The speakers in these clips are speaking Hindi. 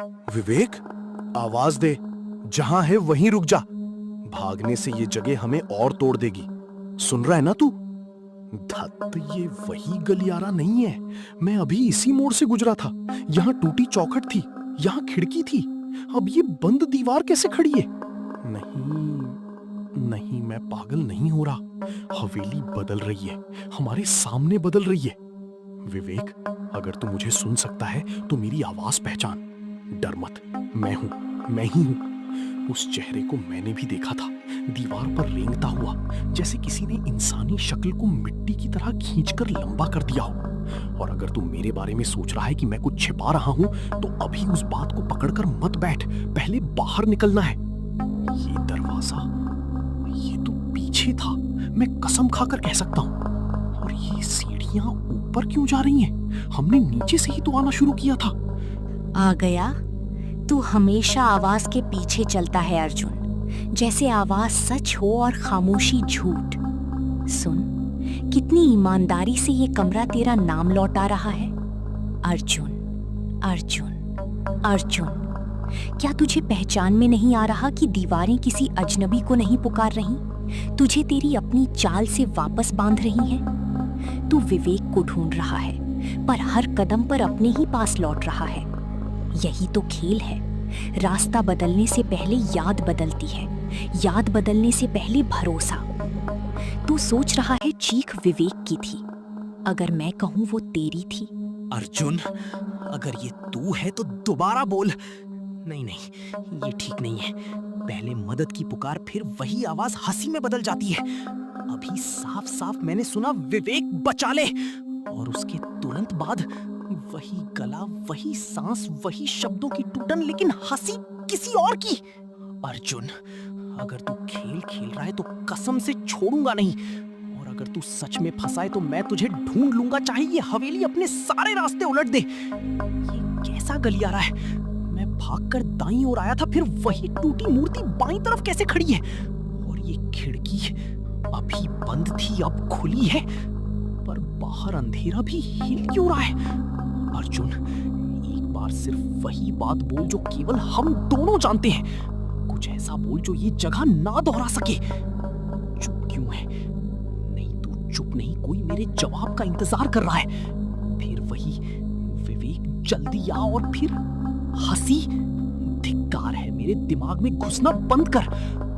विवेक, आवाज दे। जहां है वहीं रुक जा। भागने से ये जगह हमें और तोड़ देगी। सुन रहा है ना तू? धत, ये वही गलियारा नहीं है। मैं अभी इसी मोड़ से गुजरा था। यहाँ टूटी चौखट थी, यहाँ खिड़की थी। अब ये बंद दीवार कैसे खड़ी है? नहीं नहीं, मैं पागल नहीं हो रहा। हवेली बदल रही है, हमारे सामने बदल रही है। विवेक, अगर तू मुझे सुन सकता है तो मेरी आवाज पहचान। डर मत, मैं हूं, मैं ही हूं। उस चेहरे को मैंने भी देखा था, दीवार पर रेंगता हुआ, जैसे किसी ने इंसानी शक्ल को मिट्टी की तरह खींचकर लंबा कर दिया हो। और अगर तू मेरे बारे में सोच रहा है कि मैं कुछ छिपा रहा हूं, तो अभी उस बात को पकड़कर मत बैठ, पहले बाहर निकलना है। ये दरवाजा, ये तो पीछे था, मैं कसम खाकर कह सकता हूं। और ये सीढ़ियां ऊपर क्यों जा रही हैं? हमने नीचे से ही तो आना शुरू किया था। आ गया? तू हमेशा आवाज के पीछे चलता है अर्जुन, जैसे आवाज सच हो और खामोशी झूठ। सुन, कितनी ईमानदारी से ये कमरा तेरा नाम लौटा रहा है। अर्जुन, अर्जुन, अर्जुन। क्या तुझे पहचान में नहीं आ रहा कि दीवारें किसी अजनबी को नहीं पुकार रही, तुझे तेरी अपनी चाल से वापस बांध रही हैं? तू विवेक को ढूंढ रहा है, पर हर कदम पर अपने ही पास लौट रहा है। यही तो खेल है। रास्ता बदलने से पहले याद बदलती है, याद बदलने से पहले भरोसा। तू सोच रहा है चीख विवेक की थी, अगर मैं कहूं वो तेरी थी। अर्जुन, अगर ये तू है तो दोबारा बोल। नहीं नहीं, ये ठीक नहीं है। पहले मदद की पुकार, फिर वही आवाज हंसी में बदल जाती है। अभी साफ साफ मैंने सुना, विवेक बचा ले, और उसके तुरंत बाद वही गला, वही सांस, वही शब्दों की टूटन, लेकिन हंसी किसी और की। अर्जुन, अगर तू खेल खेल रहा है तो कसम से छोड़ूंगा नहीं। और अगर तू सच में फंसा है तो मैं तुझे ढूंढ लूंगा, चाहे ये हवेली अपने सारे रास्ते उलट दे। ये कैसा गलियारा है? मैं भागकर दाईं ओर आया था, फिर वही टूटी मूर्ति बाईं तरफ कैसे खड़ी है? और ये खिड़की अभी बंद थी, अब खुली है, पर बाहर अंधेरा भी हिल क्यों रहा है? अर्जुन, एक बार सिर्फ वही बात बोल जो केवल हम दोनों जानते हैं। कुछ ऐसा बोल जो ये जगह ना दोहरा सके। चुप क्यों है? नहीं, तू चुप नहीं, कोई मेरे जवाब का इंतजार कर रहा है। फिर वही विवेक, जल्दी आ, और फिर हंसी। धिक्कार है, मेरे दिमाग में घुसना बंद कर।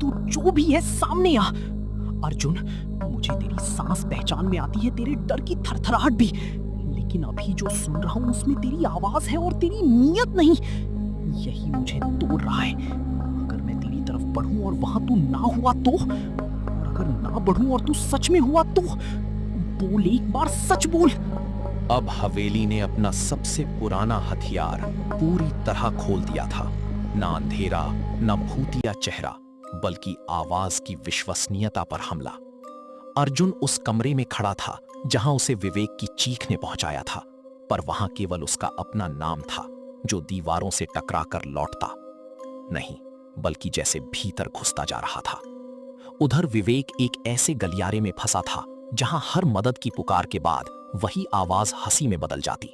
तू जो भी है सामने आ। अर्जुन, मुझे तेरी सांस पहचान में आती है, तेरे डर की थरथराहट भी, लेकिन अभी जो सुन रहा हूं उसमें तेरी आवाज है और तेरी नीयत नहीं। यही मुझे तोड़ रहा है। अगर मैं तेरी तरफ बढ़ूं और वहां तू ना हुआ तो, और अगर ना बढ़ूं और तू सच में हुआ तो, बोल, एक बार सच बोल। अब हवेली ने अपना सबसे पुराना हथियार पूरी तरह खोल दिया था। ना अंधेरा, ना भूतिया चेहरा, बल्कि आवाज की विश्वसनीयता पर हमला। अर्जुन उस कमरे में खड़ा था जहां उसे विवेक की चीख ने पहुंचाया था, पर वहां केवल उसका अपना नाम था, जो दीवारों से टकराकर लौटता नहीं, बल्कि जैसे भीतर घुसता जा रहा था। उधर विवेक एक ऐसे गलियारे में फंसा था जहां हर मदद की पुकार के बाद वही आवाज हंसी में बदल जाती,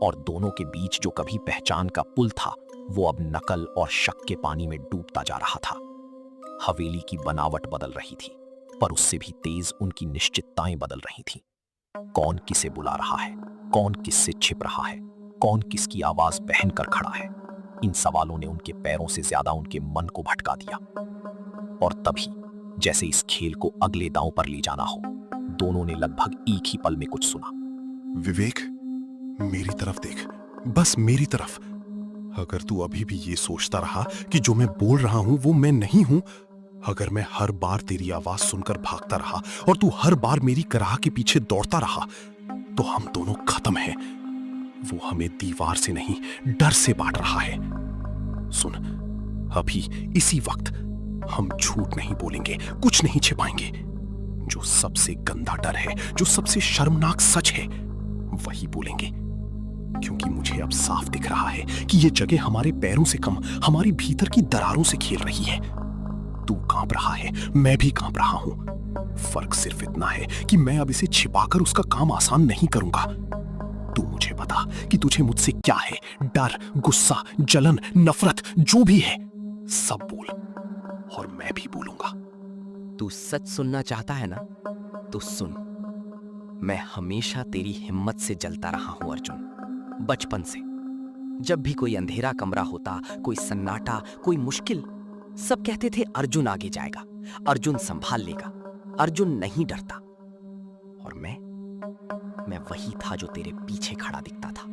और दोनों के बीच जो कभी पहचान का पुल था, वो अब नकल और शक के पानी में डूबता जा रहा था। हवेली की बनावट बदल रही थी, पर उससे भी तेज उनकी निश्चितताएं बदल रही थीं। कौन किसे बुला रहा है, कौन किससे छिप रहा है, कौन किसकी आवाज पहनकर खड़ा है, इन सवालों ने उनके पैरों से ज्यादा उनके मन को भटका दिया। और तभी, जैसे इस खेल को अगले दांव पर ले जाना हो, दोनों ने लगभग एक ही पल में कुछ सुना। विवेक, मेरी तरफ देख, बस मेरी तरफ। अगर तू अभी भी ये सोचता रहा कि जो मैं बोल रहा हूं वो मैं नहीं हूं, अगर मैं हर बार तेरी आवाज सुनकर भागता रहा और तू हर बार मेरी कराह के पीछे दौड़ता रहा, तो हम दोनों खत्म हैं। वो हमें दीवार से नहीं, डर से बांट रहा है। सुन, अभी इसी वक्त हम झूठ नहीं बोलेंगे, कुछ नहीं छिपाएंगे। जो सबसे गंदा डर है, जो सबसे शर्मनाक सच है, वही बोलेंगे। क्योंकि मुझे अब साफ दिख रहा है कि ये जगह हमारे पैरों से कम हमारी भीतर की दरारों से खेल रही है। तू कांप रहा है, मैं भी कांप रहा हूं। फर्क सिर्फ इतना है कि मैं अब इसे छिपाकर उसका काम आसान नहीं करूंगा। तू मुझे बता कि तुझे मुझसे क्या है। डर, गुस्सा, जलन, नफरत, जो भी है सब बोल और मैं भी बोलूंगा। तू सच सुनना चाहता है ना, तो सुन। मैं हमेशा तेरी हिम्मत से जलता रहा हूं अर्जुन, बचपन से। जब भी कोई अंधेरा कमरा होता, कोई सन्नाटा, कोई मुश्किल, सब कहते थे अर्जुन आगे जाएगा, अर्जुन संभाल लेगा, अर्जुन नहीं डरता। और मैं वही था जो तेरे पीछे खड़ा दिखता था,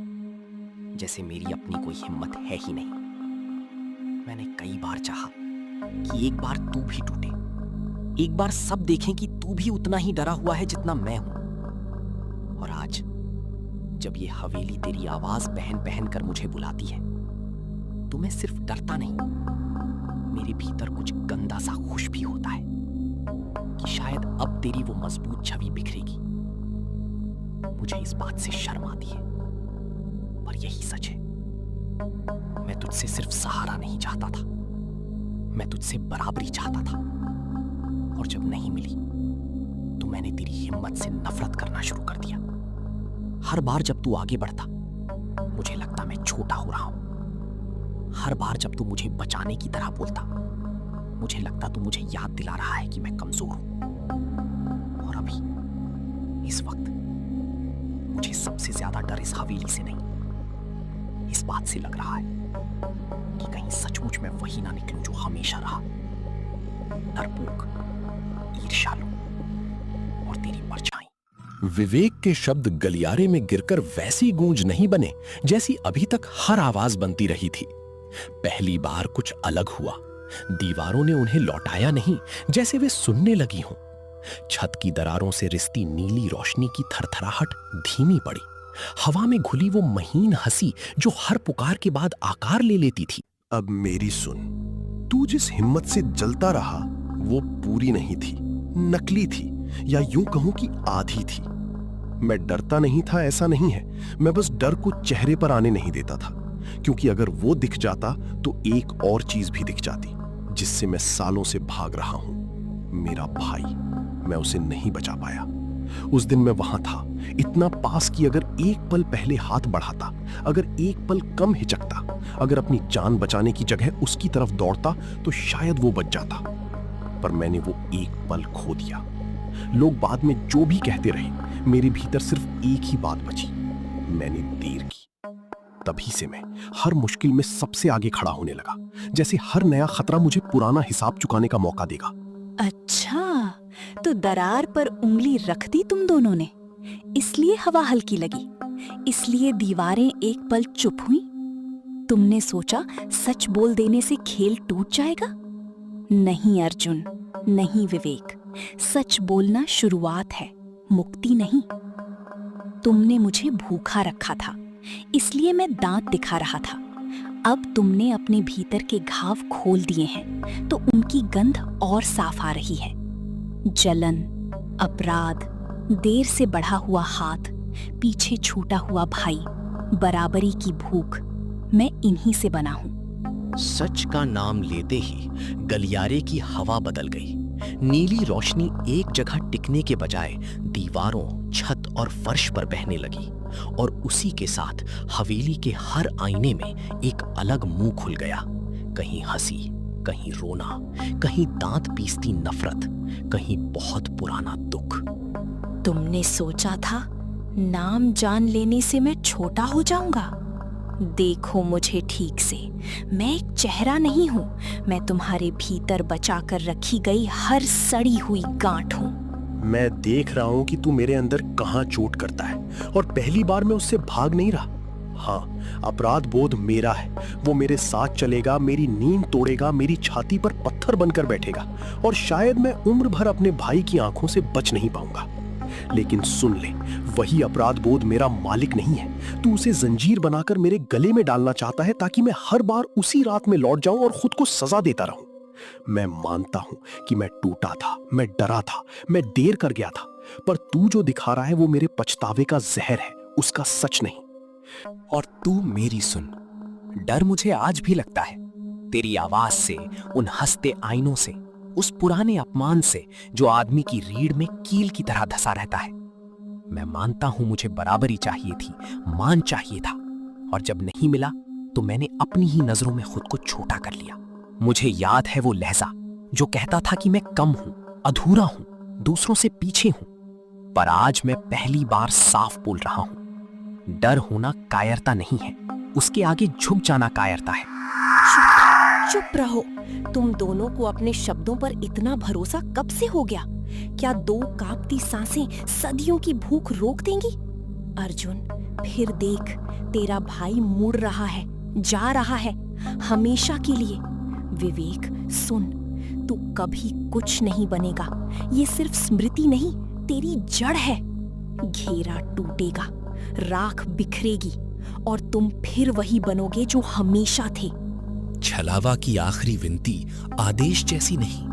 जैसे मेरी अपनी कोई हिम्मत है ही नहीं। मैंने कई बार चाहा कि एक बार तू भी टूटे, एक बार सब देखें कि तू भी उतना ही डरा हुआ है जितना मैं हूं। और आज जब ये हवेली तेरी आवाज पहन पहन कर मुझे बुलाती है, तो मैं सिर्फ डरता नहीं, मेरे भीतर कुछ गंदा सा खुश भी होता है कि शायद अब तेरी वो मजबूत छवि बिखरेगी। मुझे इस बात से शर्म आती है, पर यही सच है। मैं तुझसे सिर्फ सहारा नहीं चाहता था, मैं तुझसे बराबरी चाहता था। और जब नहीं मिली, तो मैंने तेरी हिम्मत से नफरत करना शुरू कर दिया। हर बार जब तू आगे बढ़ता, मुझे लगता मैं छोटा हो रहा हूं। हर बार जब तू मुझे बचाने की तरह बोलता, मुझे लगता तू मुझे याद दिला रहा है कि मैं कमजोर हूं। और अभी इस वक्त मुझे सबसे ज्यादा डर इस हवेली से नहीं, इस बात से लग रहा है कि कहीं सचमुच में वही ना निकलूं जो हमेशा रहा, डरपोक, ईर्ष्यालु और तेरी परछाई। विवेक के शब्द गलियारे में गिरकर वैसी गूंज नहीं बने जैसी अभी तक हर आवाज बनती रही थी। पहली बार कुछ अलग हुआ। दीवारों ने उन्हें लौटाया नहीं, जैसे वे सुनने लगी हों। छत की दरारों से रिसती नीली रोशनी की थरथराहट धीमी पड़ी। हवा में घुली वो महीन हंसी जो हर पुकार के बाद आकार ले लेती थी। अब मेरी सुन, तू जिस हिम्मत से जलता रहा वो पूरी नहीं थी, नकली थी, या यूं कहूं कि आधी थी। मैं डरता नहीं था ऐसा नहीं है, मैं बस डर को चेहरे पर आने नहीं देता था, क्योंकि अगर वो दिख जाता तो एक और चीज भी दिख जाती जिससे मैं सालों से भाग रहा हूं, मेरा भाई। मैं उसे नहीं बचा पाया। उस दिन मैं वहां था, इतना पास कि अगर एक पल पहले हाथ बढ़ाता, अगर एक पल कम हिचकता, अगर अपनी जान बचाने की जगह उसकी तरफ दौड़ता तो शायद वो बच जाता। पर मैंने वो एक पल खो दिया। लोग बाद में जो भी कहते रहे, मेरे भीतर सिर्फ एक ही बात बची, मैंने देर की। तभी से मैं हर मुश्किल में सबसे आगे खड़ा होने लगा, जैसे हर नया खतरा मुझे पुराना हिसाब चुकाने का मौका देगा। अच्छा, तो दरार पर उंगली रख दी तुम दोनों ने, इसलिए हवा हल्की लगी, इसलिए दीवारें एक पल चुप हुई। तुमने सोचा सच बोल देने से खेल टूट जाएगा? नहीं अर्जुन, नहीं विवेक, सच बोलना शुरुआत है, मुक्ति नहीं। तुमने मुझे भूखा रखा था, इसलिए मैं दांत दिखा रहा था। अब तुमने अपने भीतर के घाव खोल दिए हैं, तो उनकी गंध और साफ आ रही है। जलन, अपराध, देर से बढ़ा हुआ हाथ, पीछे छूटा हुआ भाई, बराबरी की भूख, मैं इन्हीं से बना हूं। सच का नाम लेते ही गलियारे की हवा बदल गई। नीली रोशनी एक जगह टिकने के बजाय दीवारों, छत और फर्श पर बहने लगी, और उसी के साथ हवेली के हर आईने में एक अलग मुंह खुल गया। कहीं हंसी, कहीं रोना, कहीं दांत पीसती नफरत, कहीं बहुत पुराना दुख। तुमने सोचा था नाम जान लेने से मैं छोटा हो जाऊंगा? देखो मुझे ठीक से, मैं एक चेहरा नहीं हूँ, मैं तुम्हारे भीतर बचा कर रखी गई हर सड़ी हुई गांठ हूँ। मैं देख रहा हूं कि तू मेरे अंदर कहां चोट करता है, और पहली बार मैं उससे भाग नहीं रहा। हाँ, अपराध बोध मेरा है, वो मेरे साथ चलेगा, मेरी नींद तोड़ेगा, मेरी छाती पर पत्थर बनकर बैठेगा, और शायद मैं उम्र भर अपने भाई की आंखों से बच नहीं पाऊंगा। लेकिन सुन ले, वही अपराध बोध मेरा मालिक नहीं है। तू उसे जंजीर बनाकर मेरे गले में डालना चाहता है, ताकि मैं हर बार उसी रात में लौट जाऊं और खुद को सजा देता रहूं। मैं मानता हूं कि मैं टूटा था, मैं डरा था, मैं देर कर गया था, पर तू जो दिखा रहा है वो मेरे पछतावे का जहर है, उसका सच नहीं। और तू मेरी सुन, डर मुझे आज भी लगता है, तेरी आवाज से, उन हंसते आईनों से, उस पुराने अपमान से जो आदमी की रीढ़ में कील की तरह धंसा रहता है। मैं मानता हूं मुझे बराबरी चाहिए थी, मान चाहिए था, और जब नहीं मिला तो मैंने अपनी ही नजरों में खुद को छोटा कर लिया। मुझे याद है वो लहजा जो कहता था कि मैं कम हूं, अधूरा हूं, दूसरों से पीछे हूं। पर आज मैं पहली बार साफ बोल रहा हूं। डर होना कायरता नहीं है, उसके आगे झुक जाना कायरता है। चुप रहो। तुम दोनों को अपने शब्दों पर इतना भरोसा कब से हो गया? क्या दो कांपती सांसें सदियों की भूख रोक देंगी? अर्जुन, फिर देख, तेरा भाई मुड़ रहा है, जा रहा है, हमेशा के लिए। विवेक, सुन, तू कभी कुछ नहीं बनेगा। ये सिर्फ स्मृति नहीं, तेरी जड़ है। घेरा टूटेगा, राख बिखरेगी, और तुम फिर वही बनोगे जो हमेशा थे। छलावा की आखिरी विनती आदेश जैसी नहीं,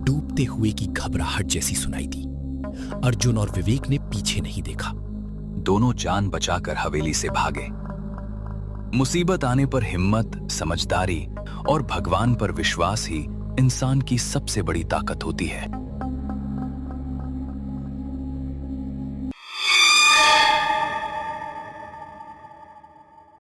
डूबते हुए की घबराहट जैसी सुनाई दी। अर्जुन और विवेक ने पीछे नहीं देखा। दोनों जान बचाकर हवेली से भागे। मुसीबत आने पर हिम्मत, समझदारी और भगवान पर विश्वास ही इंसान की सबसे बड़ी ताकत होती है।